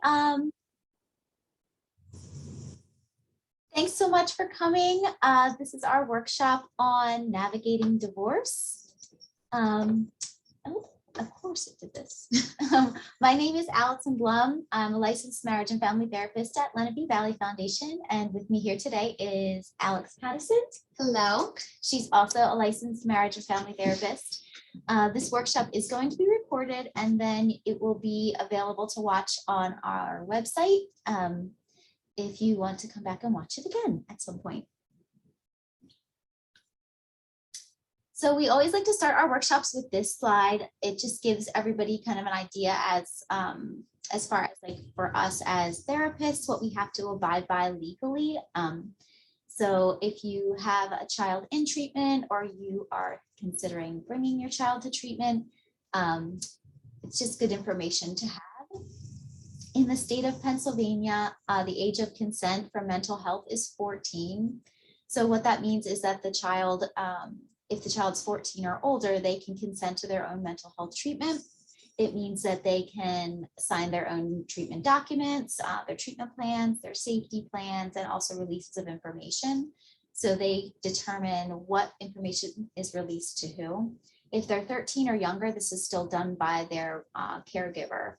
Um, Thanks so much for coming. This is our workshop on navigating divorce. Oh, of course it did this. My name is Allison Blum. I'm a licensed marriage and family therapist at Lenape Valley Foundation. And with me here today is Alex Patterson. Hello. She's also a licensed marriage and family therapist. This workshop is going to be recorded and then it will be available to watch on our website if you want to come back and watch it again at some point. So we always like to start our workshops with this slide. It just gives everybody kind of an idea as far as like for us as therapists, what we have to abide by legally. So if you have a child in treatment or you are considering bringing your child to treatment, it's just good information to have. In the state of Pennsylvania, the age of consent for mental health is 14. So what that means is that the child, if the child's 14 or older, they can consent to their own mental health treatment. It means that they can sign their own treatment documents, their treatment plans, their safety plans, and also releases of information. So they determine what information is released to who. If they're 13 or younger, this is still done by their caregiver.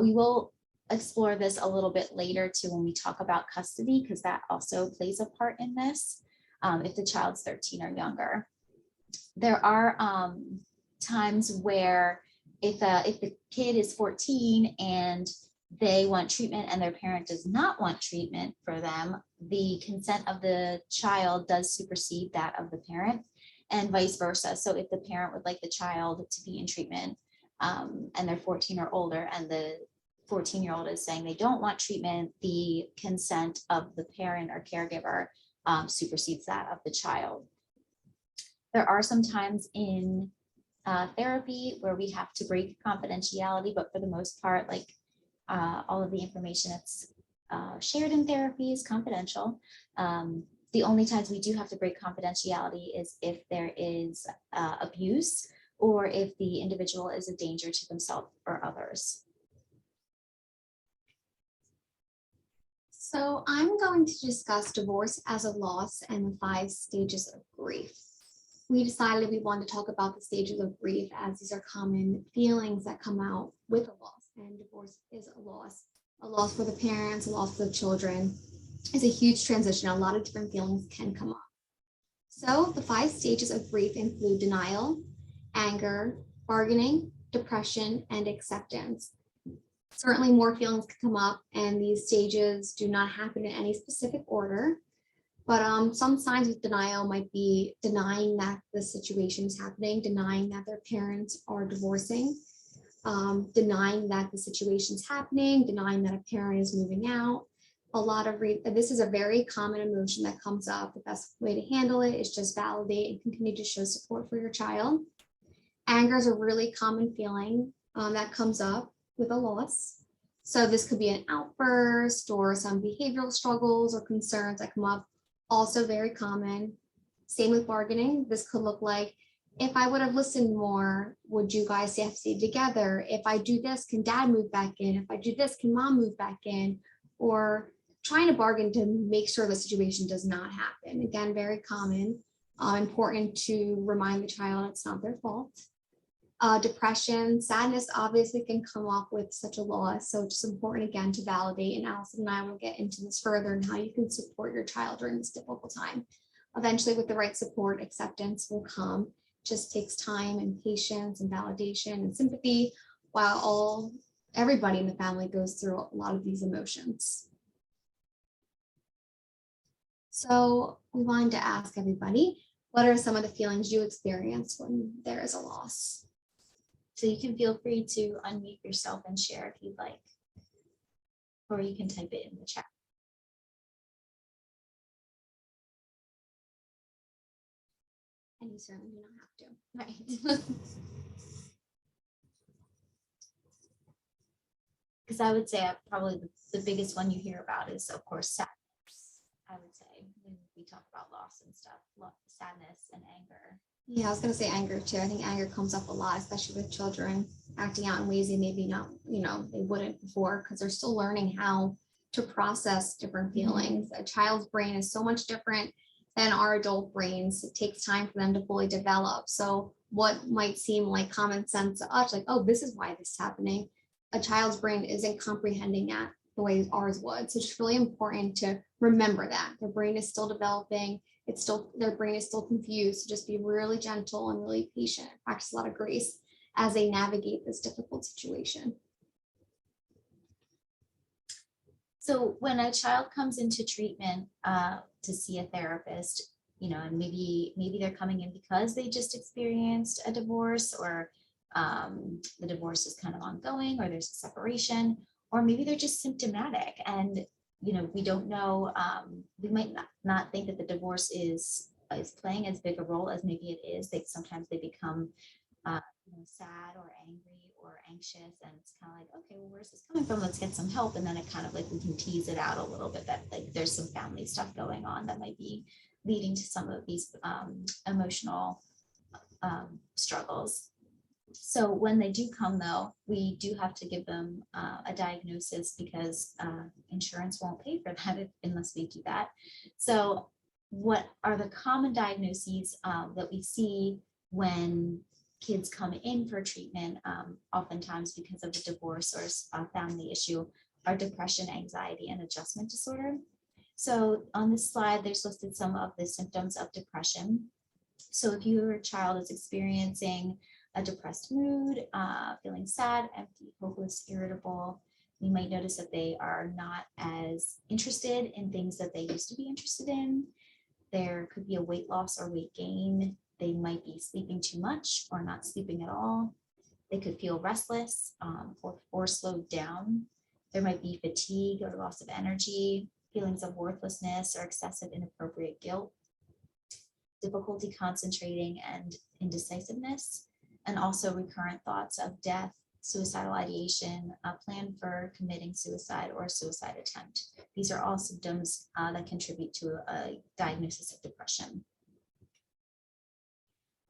We will explore this a little bit later too when we talk about custody, because that also plays a part in this if the child's 13 or younger. There are times where if the kid is 14 and they want treatment and their parent does not want treatment for them, the consent of the child does supersede that of the parent and vice versa. So if the parent would like the child to be in treatment and they're 14 or older and the 14-year-old is saying they don't want treatment, the consent of the parent or caregiver supersedes that of the child. There are some times in therapy where we have to break confidentiality, but for the most part, like all of the information that's shared in therapy is confidential. The only times we do have to break confidentiality is if there is abuse or if the individual is a danger to themselves or others. So I'm going to discuss divorce as a loss and the 5 stages of grief. We decided we want to talk about the stages of grief as these are common feelings that come out with a loss, and divorce is a loss for the parents, a loss for the children. It's a huge transition. A lot of different feelings can come up. So the 5 stages of grief include denial, anger, bargaining, depression, and acceptance. Certainly more feelings can come up, and these stages do not happen in any specific order. But some signs of denial might be denying that the situation is happening, denying that their parents are divorcing, denying that the situation is happening, denying that a parent is moving out. This is a very common emotion that comes up. The best way to handle it is just validate and continue to show support for your child. Anger is a really common feeling that comes up with a loss. So this could be an outburst or some behavioral struggles or concerns that come up, also very common. Same with bargaining. This could look like, if I would have listened more, would you guys have stayed together? If I do this, can dad move back in? If I do this, can mom move back in? Or trying to bargain to make sure the situation does not happen. Again, very common. Important to remind the child it's not their fault. Depression, sadness obviously can come up with such a loss. So it's just important again to validate, and Allison and I will get into this further and how you can support your child during this difficult time. Eventually with the right support, acceptance will come. It just takes time and patience and validation and sympathy while everybody in the family goes through a lot of these emotions. So we wanted to ask everybody, what are some of the feelings you experience when there is a loss? So you can feel free to unmute yourself and share if you'd like, or you can type it in the chat. And you certainly do not have to. Right. Because I would say probably the biggest one you hear about is, of course, sadness. I would say when we talk about loss and stuff, sadness and anger. Yeah, I was gonna say anger too. I think anger comes up a lot, especially with children acting out in ways they maybe not, they wouldn't before because they're still learning how to process different feelings. A child's brain is so much different than our adult brains. It takes time for them to fully develop. So what might seem like common sense to us, like, oh, this is why this is happening, a child's brain isn't comprehending that the way ours would. So it's just really important to remember that their brain is still developing, it's still, their brain is still confused. So just be really gentle and really patient, practice a lot of grace as they navigate this difficult situation. So when a child comes into treatment to see a therapist, and maybe they're coming in because they just experienced a divorce, or the divorce is kind of ongoing, or there's a separation, or maybe they're just symptomatic, and we don't know. We might not think that the divorce is playing as big a role as maybe it is. Sometimes they become sad or angry or anxious, and it's kind of like, okay, well, where's this coming from? Let's get some help. And then it kind of like, we can tease it out a little bit that like there's some family stuff going on that might be leading to some of these emotional struggles. So when they do come, though, we do have to give them a diagnosis, because insurance won't pay for that unless we do that. So what are the common diagnoses that we see when kids come in for treatment, oftentimes because of a divorce or a family issue, are depression, anxiety, and adjustment disorder. So on this slide, there's listed some of the symptoms of depression. So if your child is experiencing a depressed mood, feeling sad, empty, hopeless, irritable, you might notice that they are not as interested in things that they used to be interested in. There could be a weight loss or weight gain. They might be sleeping too much or not sleeping at all. They could feel restless or slowed down. There might be fatigue or loss of energy, feelings of worthlessness or excessive inappropriate guilt, difficulty concentrating and indecisiveness, and also recurrent thoughts of death, suicidal ideation, a plan for committing suicide, or a suicide attempt. These are all symptoms that contribute to a diagnosis of depression.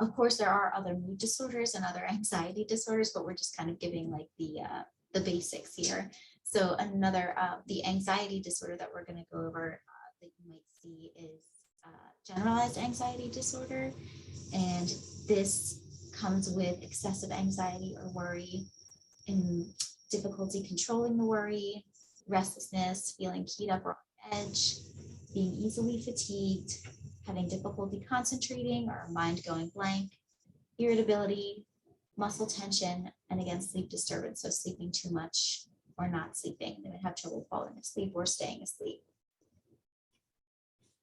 Of course, there are other mood disorders and other anxiety disorders, but we're just kind of giving like the basics here. So another, the anxiety disorder that we're going to go over that you might see is generalized anxiety disorder. And this comes with excessive anxiety or worry, and difficulty controlling the worry, restlessness, feeling keyed up or on edge, being easily fatigued, having difficulty concentrating or mind going blank, irritability, muscle tension, and again, sleep disturbance. So sleeping too much or not sleeping. They would have trouble falling asleep or staying asleep.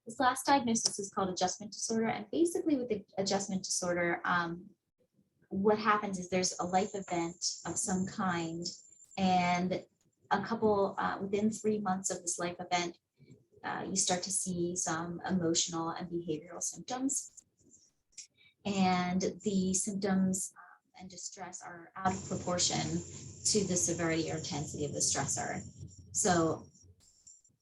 This last diagnosis is called adjustment disorder. And basically with the adjustment disorder, what happens is there's a life event of some kind, and a couple, within 3 months of this life event, you start to see some emotional and behavioral symptoms. And the symptoms and distress are out of proportion to the severity or intensity of the stressor. So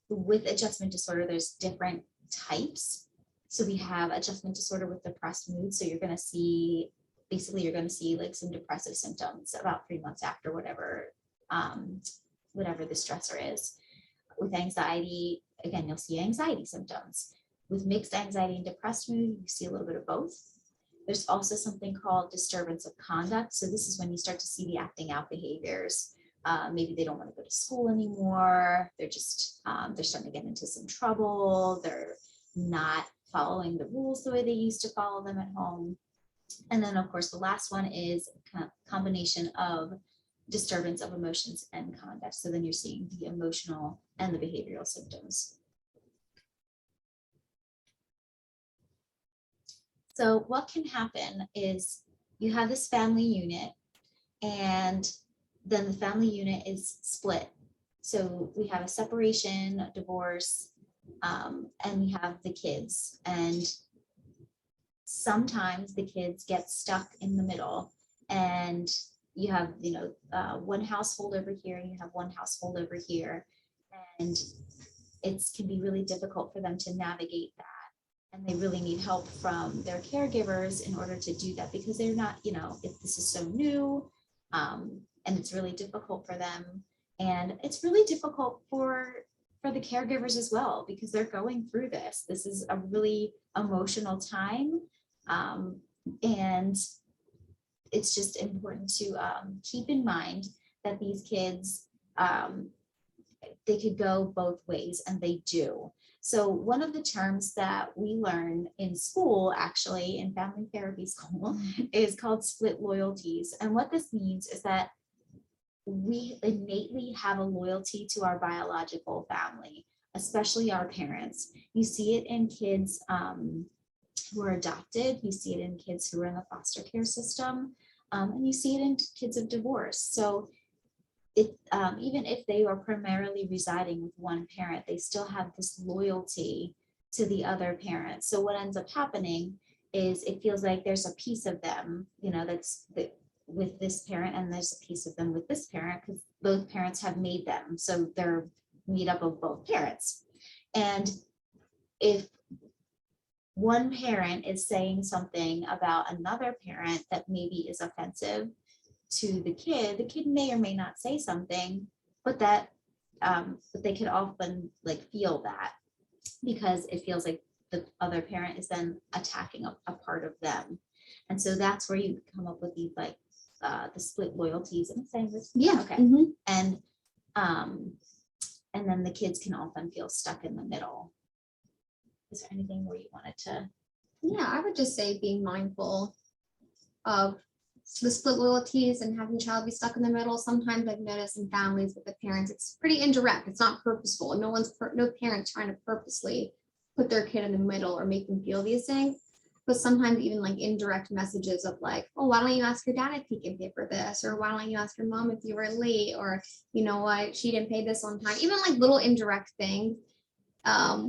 with adjustment disorder, there's different types. So we have adjustment disorder with depressed mood. So you're going to see, basically you're going to see like some depressive symptoms about 3 months after whatever the stressor is. With anxiety, again, you'll see anxiety symptoms. With mixed anxiety and depressed mood, you see a little bit of both. There's also something called disturbance of conduct. So this is when you start to see the acting out behaviors. Maybe they don't want to go to school anymore. They're just, they're starting to get into some trouble. They're not following the rules the way they used to follow them at home. And then of course, the last one is a combination of disturbance of emotions and conduct. So then you're seeing the emotional and the behavioral symptoms. So what can happen is you have this family unit, and then the family unit is split. So we have a separation, a divorce, and we have the kids. And sometimes the kids get stuck in the middle, and you have, one household over here, and you have one household over here. And it can be really difficult for them to navigate that. and they really need help from their caregivers in order to do that, because they're not, if this is so new, and it's really difficult for them, and it's really difficult for the caregivers as well, because they're going through this. This is a really emotional time, and it's just important to keep in mind that these kids, they could go both ways, and they do. So one of the terms that we learn in school, actually in family therapy school, is called split loyalties. And what this means is that we innately have a loyalty to our biological family, especially our parents. You see it in kids who are adopted, you see it in kids who are in the foster care system, and you see it in kids of divorce. So even if they are primarily residing with one parent, they still have this loyalty to the other parent. So what ends up happening is it feels like there's a piece of them, with this parent, and there's a piece of them with this parent, because both parents have made them. So they're made up of both parents. And if one parent is saying something about another parent that maybe is offensive to the kid may or may not say something, but they could often feel that, because it feels like the other parent is then attacking a part of them. And so that's where you come up with these the split loyalties. Am I saying this? Yeah. Okay. Mhm. And then the kids can often feel stuck in the middle. Is there anything where you wanted to? Yeah, I would just say being mindful of the split loyalties and having the child be stuck in the middle. Sometimes I've noticed in families with the parents, it's pretty indirect. It's not purposeful. No parent trying to purposely put their kid in the middle or make them feel these things. But sometimes even indirect messages of oh, why don't you ask your dad if he can pay for this? Or why don't you ask your mom if you were late? Or you know what, she didn't pay this on time. Even little indirect things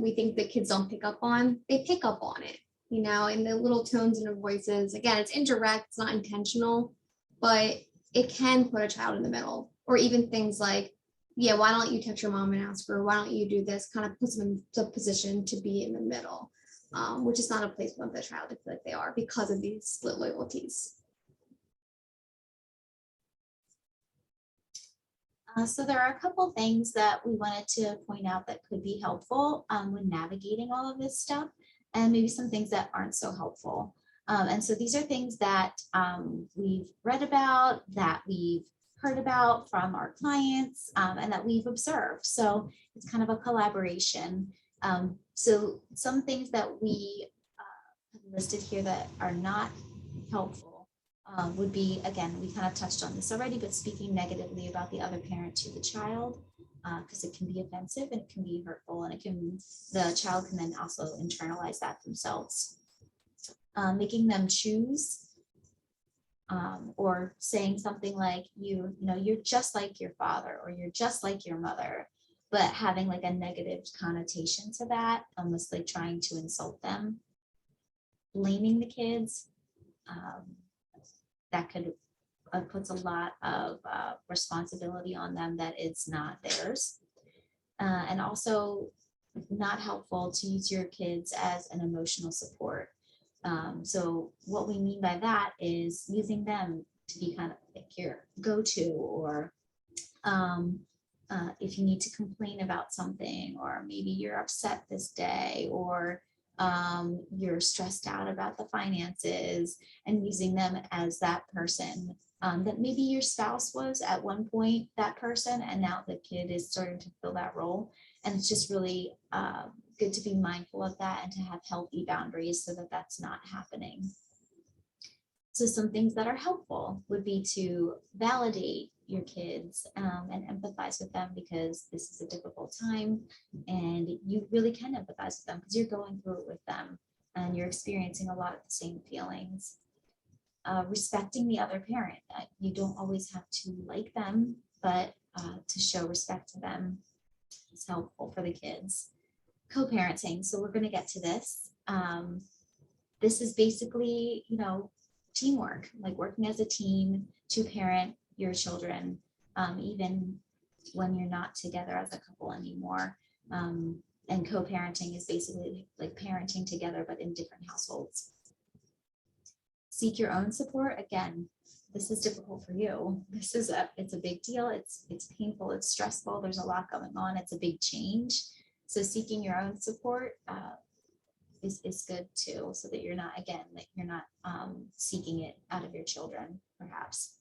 we think the kids don't pick up on. They pick up on it, in the little tones in their voices. Again, it's indirect, it's not intentional, but it can put a child in the middle. Or even things yeah, why don't you text your mom and ask her? Why don't you do this? Kind of puts them in the position to be in the middle, which is not a place for the child to feel like they are because of these split loyalties. So there are a couple things that we wanted to point out that could be helpful when navigating all of this stuff, and maybe some things that aren't so helpful. And so these are things that we've read about, that we've heard about from our clients, and that we've observed. So it's kind of a collaboration. So some things that we have listed here that are not helpful would be, again, we kind of touched on this already, but speaking negatively about the other parent to the child, because it can be offensive and it can be hurtful, and the child can then also internalize that themselves. Making them choose, or saying something like, you're just like your father, or you're just like your mother, but having a negative connotation to that, almost trying to insult them. Blaming the kids, that could puts a lot of responsibility on them that it's not theirs. And also not helpful to use your kids as an emotional support. So what we mean by that is using them to be kind of your go-to, or if you need to complain about something, or maybe you're upset this day, or you're stressed out about the finances, and using them as that person that maybe your spouse was at one point, that person, and now the kid is starting to fill that role. And it's just really good to be mindful of that and to have healthy boundaries so that that's not happening. So some things that are helpful would be to validate your kids and empathize with them, because this is a difficult time, and you really can empathize with them because you're going through it with them and you're experiencing a lot of the same feelings. Respecting the other parent. You don't always have to like them, but to show respect to them is helpful for the kids. Co-parenting. So we're going to get to this. This is basically, teamwork, working as a team to parent your children, even when you're not together as a couple anymore. And co-parenting is basically like parenting together, but in different households. Seek your own support. Again, this is difficult for you. It's a big deal. It's painful. It's stressful. There's a lot going on. It's a big change. So seeking your own support is good too, so that you're not, again, like you're not seeking it out of your children, perhaps.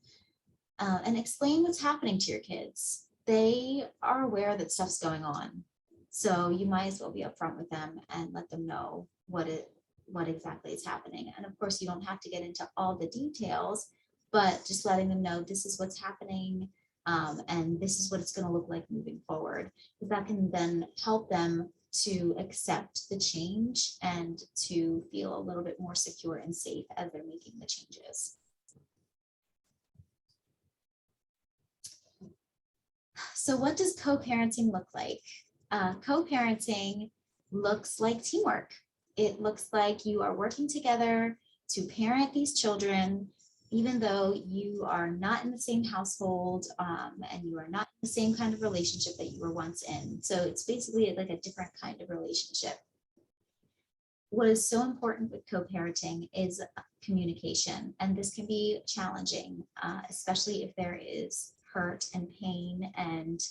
And explain what's happening to your kids. They are aware that stuff's going on. So you might as well be upfront with them and let them know what exactly is happening. And of course, you don't have to get into all the details, but just letting them know this is what's happening, and this is what it's going to look like moving forward. Because that can then help them to accept the change and to feel a little bit more secure and safe as they're making the changes. So what does co-parenting look like? Co-parenting looks like teamwork. It looks like you are working together to parent these children, even though you are not in the same household, and you are not in the same kind of relationship that you were once in. So it's basically like a different kind of relationship. What is so important with co-parenting is communication, and this can be challenging, especially if there is hurt and pain and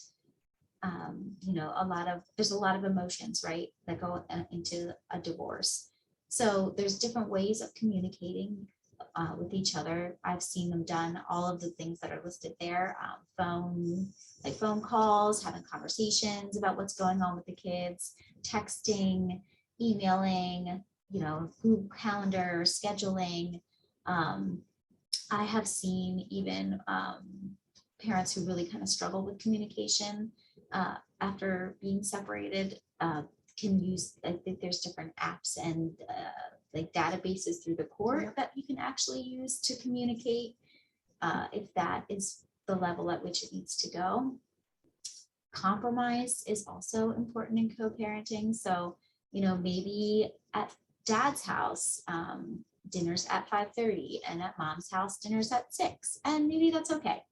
there's a lot of emotions, right, that go into a divorce. So there's different ways of communicating with each other. I've seen them done, all of the things that are listed there, phone calls, having conversations about what's going on with the kids, texting, emailing, Google Calendar, scheduling. I have seen even parents who really kind of struggle with communication after being separated can use, I think there's different apps and like databases through the court that you can actually use to communicate if that is the level at which it needs to go. Compromise is also important in co-parenting. So, maybe at dad's house, dinner's at 5:30, and at mom's house, dinner's at 6. And maybe that's okay.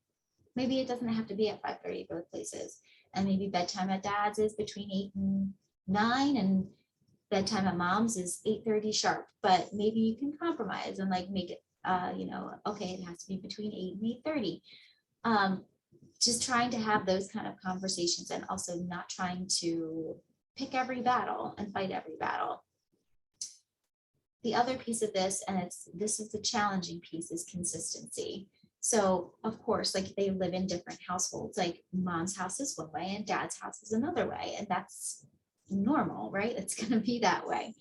Maybe it doesn't have to be at 5:30 both places. And maybe bedtime at dad's is between 8 and 9, and bedtime at mom's is 8:30 sharp. But maybe you can compromise and like make it, okay, it has to be between 8 and 8:30. Just trying to have those kind of conversations, and also not trying to pick every battle and fight every battle. The other piece of this, and this is the challenging piece, is consistency. So of course, like they live in different households, like mom's house is one way and dad's house is another way. And that's normal, right? It's going to be that way.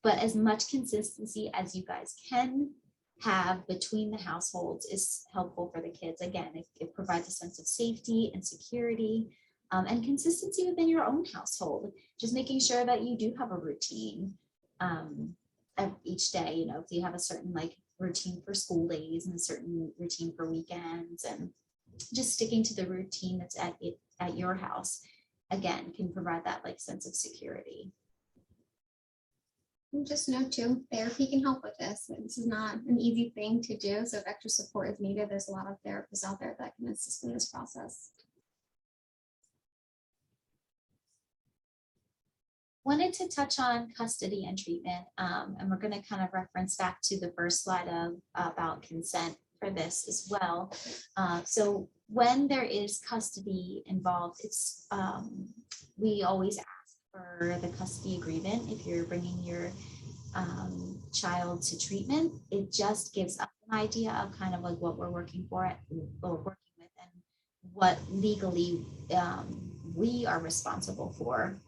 But as much consistency as you guys can have between the households is helpful for the kids. Again, it provides a sense of safety and security, and consistency within your own household. Just making sure that you do have a routine each day. If you have a certain like routine for school days and a certain routine for weekends, and just sticking to the routine that's at your house, again, can provide that like sense of security. And just note too, therapy can help with this. This is not an easy thing to do. So if extra support is needed, there's a lot of therapists out there that can assist in this process. Wanted to touch on custody and treatment, and we're going to kind of reference back to the first slide about consent for this as well. So when there is custody involved, it's we always ask for the custody agreement. If you're bringing your child to treatment, it just gives us an idea of kind of like what we're working with, and what legally we are responsible for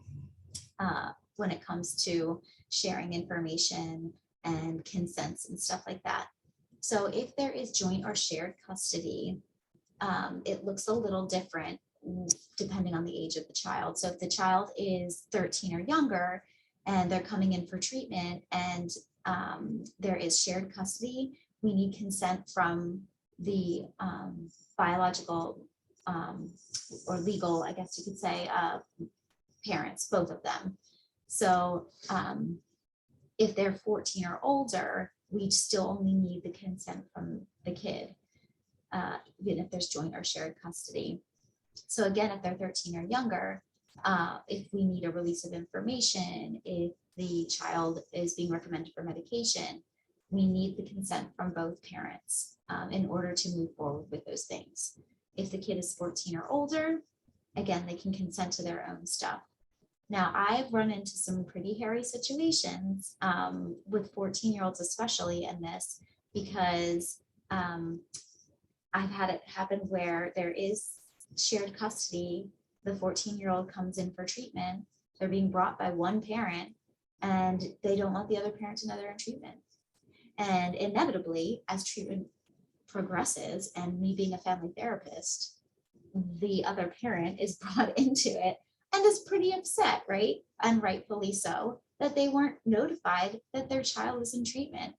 when it comes to sharing information and consents and stuff like that. So if there is joint or shared custody, it looks a little different depending on the age of the child. So if the child is 13 or younger and they're coming in for treatment and there is shared custody, we need consent from the biological or legal, I guess you could say, parents, both of them. So if they're 14 or older, we still only need the consent from the kid, even if there's joint or shared custody. So again, if they're 13 or younger, if we need a release of information, if the child is being recommended for medication, we need the consent from both parents in order to move forward with those things. If the kid is 14 or older, again, they can consent to their own stuff. Now, I've run into some pretty hairy situations with 14-year-olds, especially in this, because I've had it happen where there is shared custody. The 14-year-old comes in for treatment. They're being brought by one parent and they don't want the other parent to know they're in treatment. And inevitably, as treatment progresses, and me being a family therapist, the other parent is brought into it and is pretty upset, right? And rightfully so, that they weren't notified that their child is in treatment.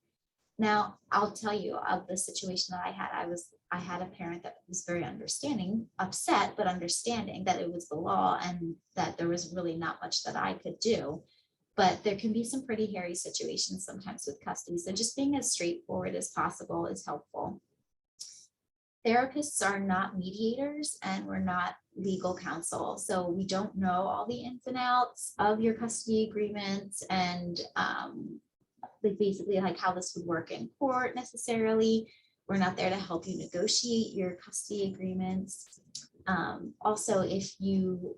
Now, I'll tell you of the situation that I had a parent that was very understanding, upset, but understanding that it was the law and that there was really not much that I could do. But there can be some pretty hairy situations sometimes with custody. So just being as straightforward as possible is helpful. Therapists are not mediators and we're not legal counsel. So we don't know all the ins and outs of your custody agreements and like basically like how this would work in court necessarily. We're not there to help you negotiate your custody agreements. Also, if you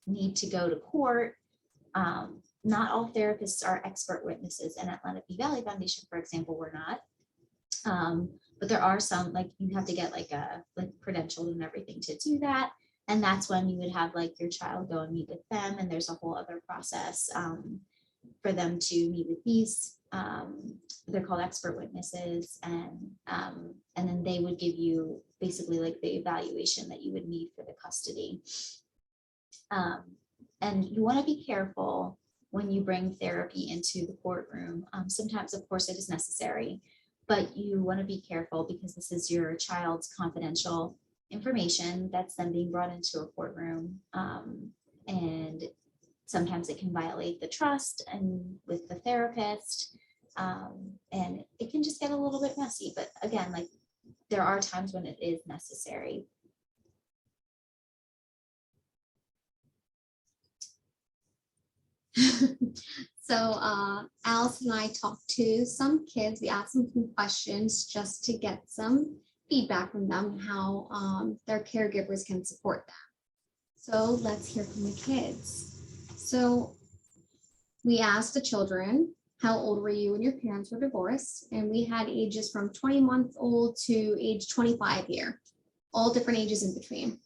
need to go to court, not all therapists are expert witnesses, and at Lenape Valley Foundation, for example, we're not. But there are some, like you have to get like credentialed and everything to do that. And that's when you would have like your child go and meet with them. And there's a whole other process for them to meet with these. They're called expert witnesses. And then they would give you basically like the evaluation that you would need for the custody. And you want to be careful when you bring therapy into the courtroom. Sometimes, of course, it is necessary. But you want to be careful because this is your child's confidential information that's then being brought into a courtroom. And sometimes it can violate the trust and with the therapist. And it can just get a little bit messy. But again, like there are times when it is necessary. So Alice and I talked to some kids. We asked them some questions just to get some feedback from them, how their caregivers can support them. So let's hear from the kids. So we asked the children, how old were you when your parents were divorced? And we had ages from 20 months old to age 25 here, all different ages in between.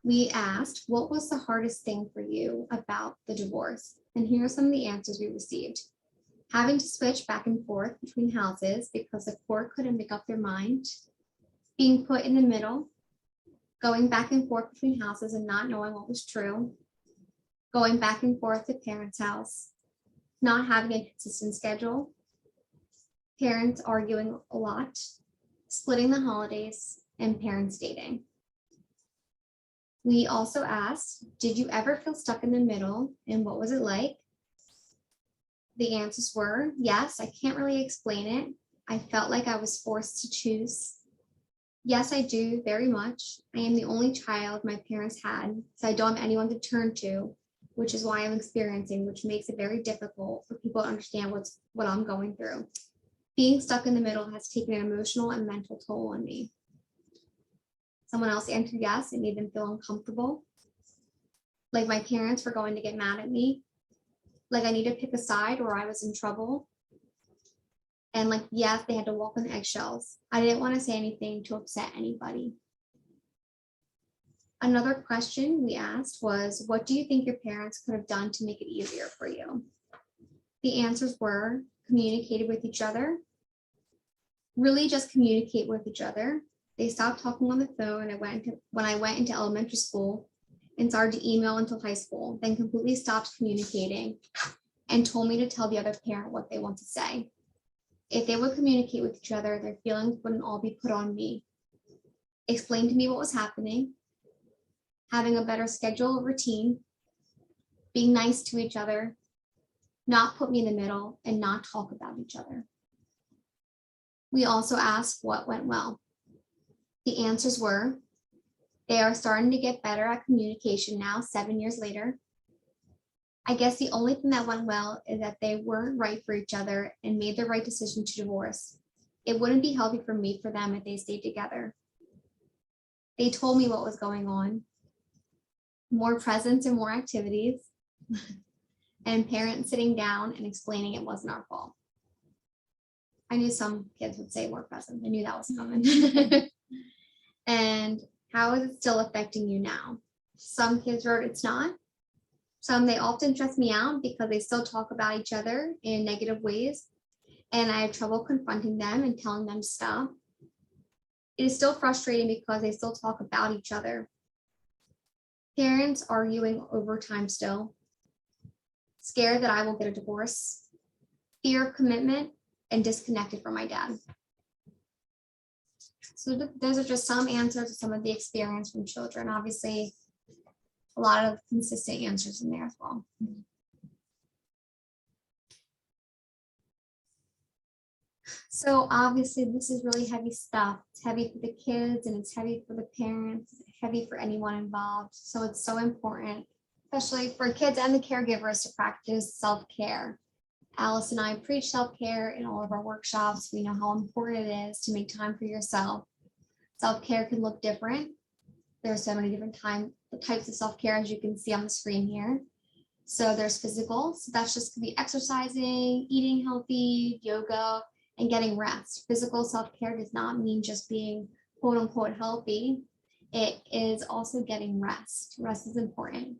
We asked, what was the hardest thing for you about the divorce? And here are some of the answers we received. Having to switch back and forth between houses because the court couldn't make up their mind. Being put in the middle. Going back and forth between houses and not knowing what was true. Going back and forth to parents' house. Not having a consistent schedule. Parents arguing a lot. Splitting the holidays and parents dating. We also asked, did you ever feel stuck in the middle and what was it like? The answers were, yes, I can't really explain it. I felt like I was forced to choose. Yes, I do, very much. I am the only child my parents had, so I don't have anyone to turn to, which is why I'm experiencing, which makes it very difficult for people to understand what I'm going through. Being stuck in the middle has taken an emotional and mental toll on me. Someone else answered yes, it made them feel uncomfortable. Like my parents were going to get mad at me. Like I need to pick a side or I was in trouble. And like, yes, they had to walk on eggshells. I didn't want to say anything to upset anybody. Another question we asked was, what do you think your parents could have done to make it easier for you? The answers were communicated with each other. Really just communicate with each other. They stopped talking on the phone when I went into elementary school and started to email until high school, then completely stopped communicating and told me to tell the other parent what they want to say. If they would communicate with each other, their feelings wouldn't all be put on me. Explain to me what was happening, having a better schedule or routine, being nice to each other, not put me in the middle, and not talk about each other. We also asked what went well. The answers were They are starting to get better at communication now, 7 years later. I guess the only thing that went well is that they weren't right for each other and made the right decision to divorce. It wouldn't be healthy for me, for them, if they stayed together. They told me what was going on. More presence and more activities. And parents sitting down and explaining it wasn't our fault. I knew some kids would say more present. I knew that was coming. And how is it still affecting you now? Some kids wrote it's not. Some, they often stress me out because they still talk about each other in negative ways. And I have trouble confronting them and telling them to stop. It is still frustrating because they still talk about each other. Parents arguing over time still. Scared that I will get a divorce. Fear of commitment and disconnected from my dad. So those are just some answers to some of the experience from children. Obviously, a lot of consistent answers in there as well. So obviously this is really heavy stuff. It's heavy for the kids and it's heavy for the parents, heavy for anyone involved. So it's so important, especially for kids and the caregivers, to practice self-care. Alice and I preach self-care in all of our workshops. We know how important it is to make time for yourself. Self-care can look different. There are so many different types of self-care, as you can see on the screen here. So there's physical, so that's just gonna be exercising, eating healthy, yoga, and getting rest. Physical self-care does not mean just being quote unquote healthy. It is also getting rest. Rest is important.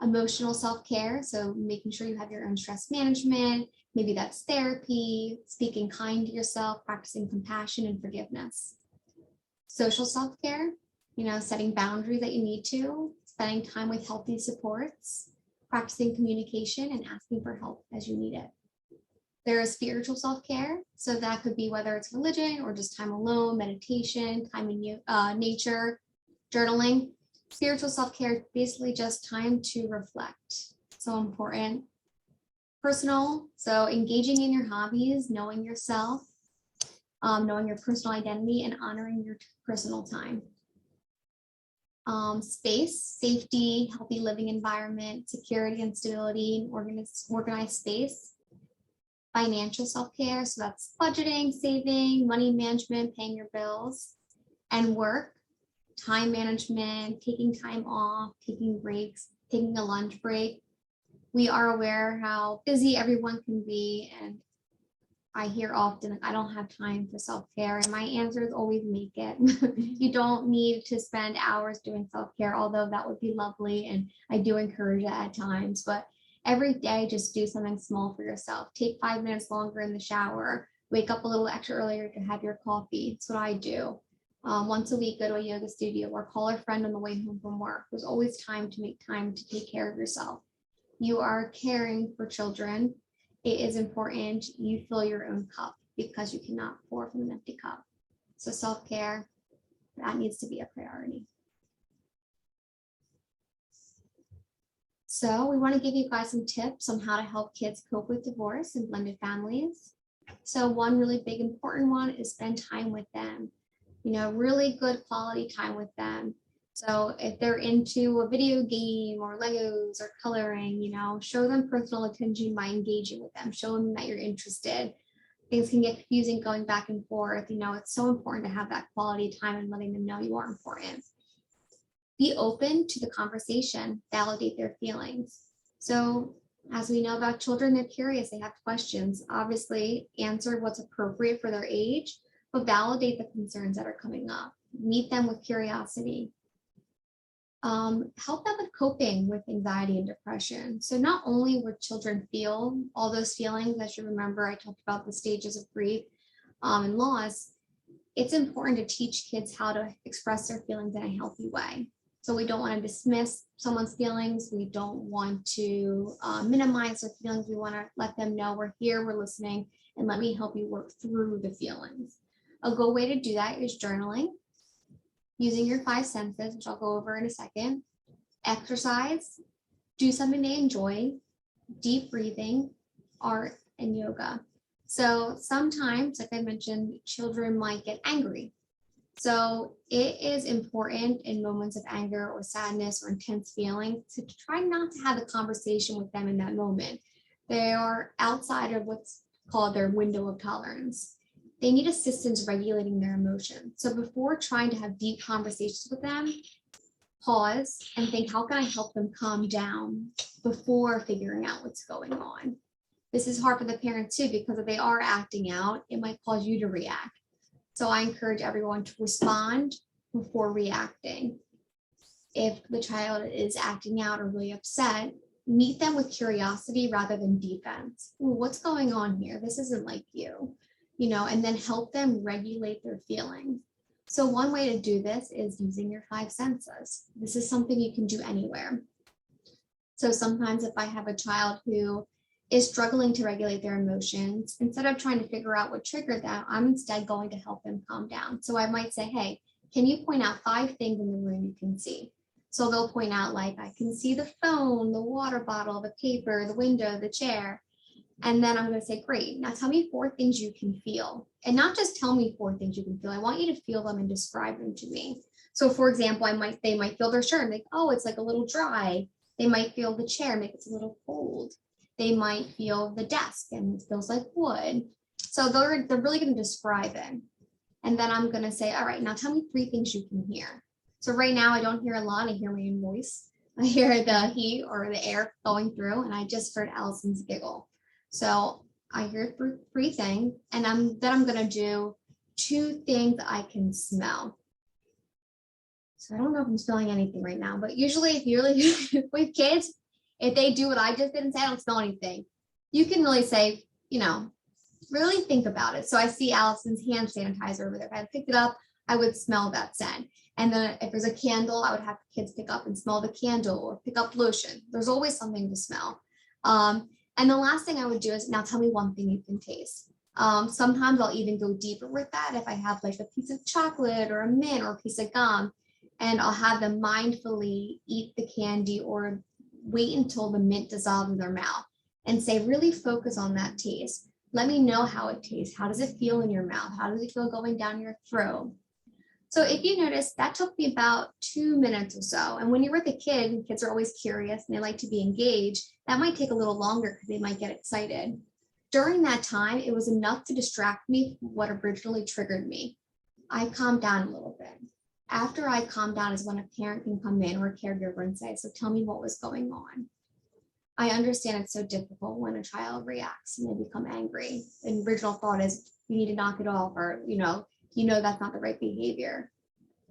Emotional self-care, so making sure you have your own stress management, maybe that's therapy, speaking kind to yourself, practicing compassion and forgiveness. Social self-care, setting boundaries that you need to, spending time with healthy supports, practicing communication and asking for help as you need it. There is spiritual self-care, so that could be whether it's religion or just time alone, meditation, time in nature, journaling. Spiritual self-care is basically just time to reflect. So important. Personal, so engaging in your hobbies, knowing yourself, knowing your personal identity and honoring your personal time. Space, safety, healthy living environment, security and stability, organized space. Financial self-care, so that's budgeting, saving, money management, paying your bills. And work, time management, taking time off, taking breaks, taking a lunch break. We are aware how busy everyone can be, and I hear often, I don't have time for self-care, and my answer is always make it. You don't need to spend hours doing self-care, although that would be lovely, and I do encourage it at times, but every day, just do something small for yourself. Take 5 minutes longer in the shower, wake up a little extra earlier to have your coffee. That's what I do. Once a week, go to a yoga studio or call a friend on the way home from work. There's always time to make time to take care of yourself. You are caring for children. It is important you fill your own cup because you cannot pour from an empty cup. So self-care, that needs to be a priority. So we want to give you guys some tips on how to help kids cope with divorce and blended families. So one really big important one is spend time with them, really good quality time with them. So if they're into a video game or Legos or coloring, show them personal attention by engaging with them, show them that you're interested. Things can get confusing going back and forth. It's so important to have that quality time and letting them know you are important. Be open to the conversation, validate their feelings. So as we know about children, they're curious, they have questions. Obviously, answer what's appropriate for their age, but validate the concerns that are coming up. Meet them with curiosity. Help them with coping with anxiety and depression. So not only would children feel all those feelings, as you remember, I talked about the stages of grief and loss, it's important to teach kids how to express their feelings in a healthy way. So we don't want to dismiss someone's feelings. We don't want to minimize their feelings. We want to let them know we're here, we're listening, and let me help you work through the feelings. A good way to do that is journaling, using your 5 senses, which I'll go over in a second. Exercise, do something they enjoy, deep breathing, art, and yoga. So sometimes, like I mentioned, children might get angry. So it is important in moments of anger or sadness or intense feelings to try not to have a conversation with them in that moment. They are outside of what's called their window of tolerance. They need assistance regulating their emotions. So before trying to have deep conversations with them, pause and think, how can I help them calm down before figuring out what's going on? This is hard for the parent too, because if they are acting out, it might cause you to react. So I encourage everyone to respond before reacting. If the child is acting out or really upset, meet them with curiosity rather than defense. Ooh, what's going on here? This isn't like you, and then help them regulate their feelings. So one way to do this is using your 5 senses. This is something you can do anywhere. So sometimes if I have a child who is struggling to regulate their emotions, instead of trying to figure out what triggered them, I'm instead going to help them calm down. So I might say, hey, can you point out 5 things in the room you can see? So they'll point out, like, I can see the phone, the water bottle, the paper, the window, the chair. And then I'm going to say, great, now tell me 4 things you can feel. And not just tell me 4 things you can feel. I want you to feel them and describe them to me. So for example, they might feel their shirt and like, oh, it's like a little dry. They might feel the chair, make it a little cold. They might feel the desk and it feels like wood. So they're really going to describe it. And then I'm going to say, all right, now tell me 3 things you can hear. So right now I don't hear a lot. I hear my own voice. I hear the heat or the air going through, and I just heard Allison's giggle. So I hear 3 things, and then I'm going to do 2 things I can smell. So I don't know if I'm smelling anything right now, but usually if you really, with kids, if they do what I just did and say, I don't smell anything, you can really say, really think about it. So I see Allison's hand sanitizer over there. If I picked it up, I would smell that scent. And then if there's a candle, I would have the kids pick up and smell the candle or pick up lotion. There's always something to smell. And the last thing I would do is, now tell me 1 thing you can taste. Sometimes I'll even go deeper with that if I have like a piece of chocolate or a mint or a piece of gum, and I'll have them mindfully eat the candy or wait until the mint dissolves in their mouth and say, really focus on that taste. Let me know how it tastes. How does it feel in your mouth? How does it feel going down your throat? So if you notice, that took me about 2 minutes or so. And when you're with a kid, and kids are always curious and they like to be engaged, that might take a little longer because they might get excited. During that time, it was enough to distract me from what originally triggered me. I calmed down a little bit. After I calm down is when a parent can come in or a caregiver and say, so tell me what was going on. I understand it's so difficult when a child reacts and they become angry. The original thought is you need to knock it off, or, that's not the right behavior.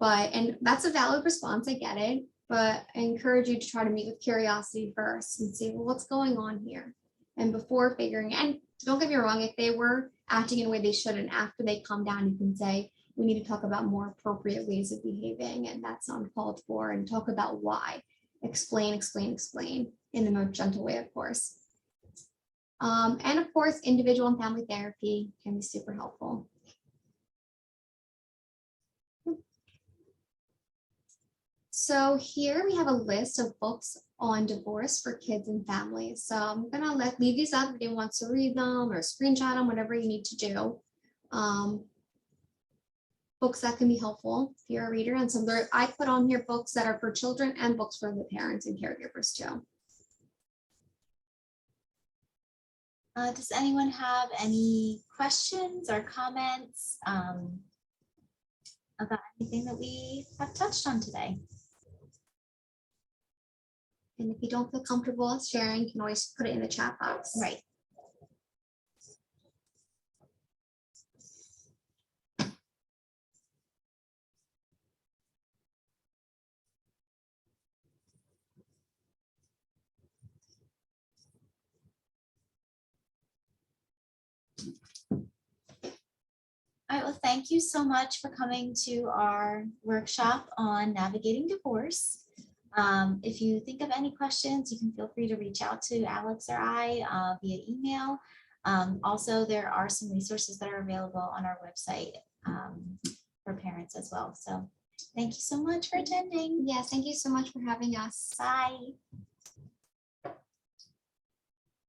And that's a valid response, I get it, but I encourage you to try to meet with curiosity first and see, well, what's going on here? And before figuring, and don't get me wrong, if they were acting in a way they shouldn't, after they calm down, you can say, we need to talk about more appropriate ways of behaving, and that's uncalled for, and talk about why. Explain in the most gentle way, of course. And of course, individual and family therapy can be super helpful. So here we have a list of books on divorce for kids and families. So I'm gonna leave these up if anyone wants to read them or screenshot them, whatever you need to do. Books that can be helpful if you're a reader, and I put on here books that are for children and books for the parents and caregivers too. Does anyone have any questions or comments about anything that we have touched on today? And if you don't feel comfortable sharing, you can always put it in the chat box. Right. All right, well, thank you so much for coming to our workshop on navigating divorce. If you think of any questions, you can feel free to reach out to Alex or I via email. Also, there are some resources that are available on our website for parents as well. So thank you so much for attending. Yes, thank you so much for having us. Bye.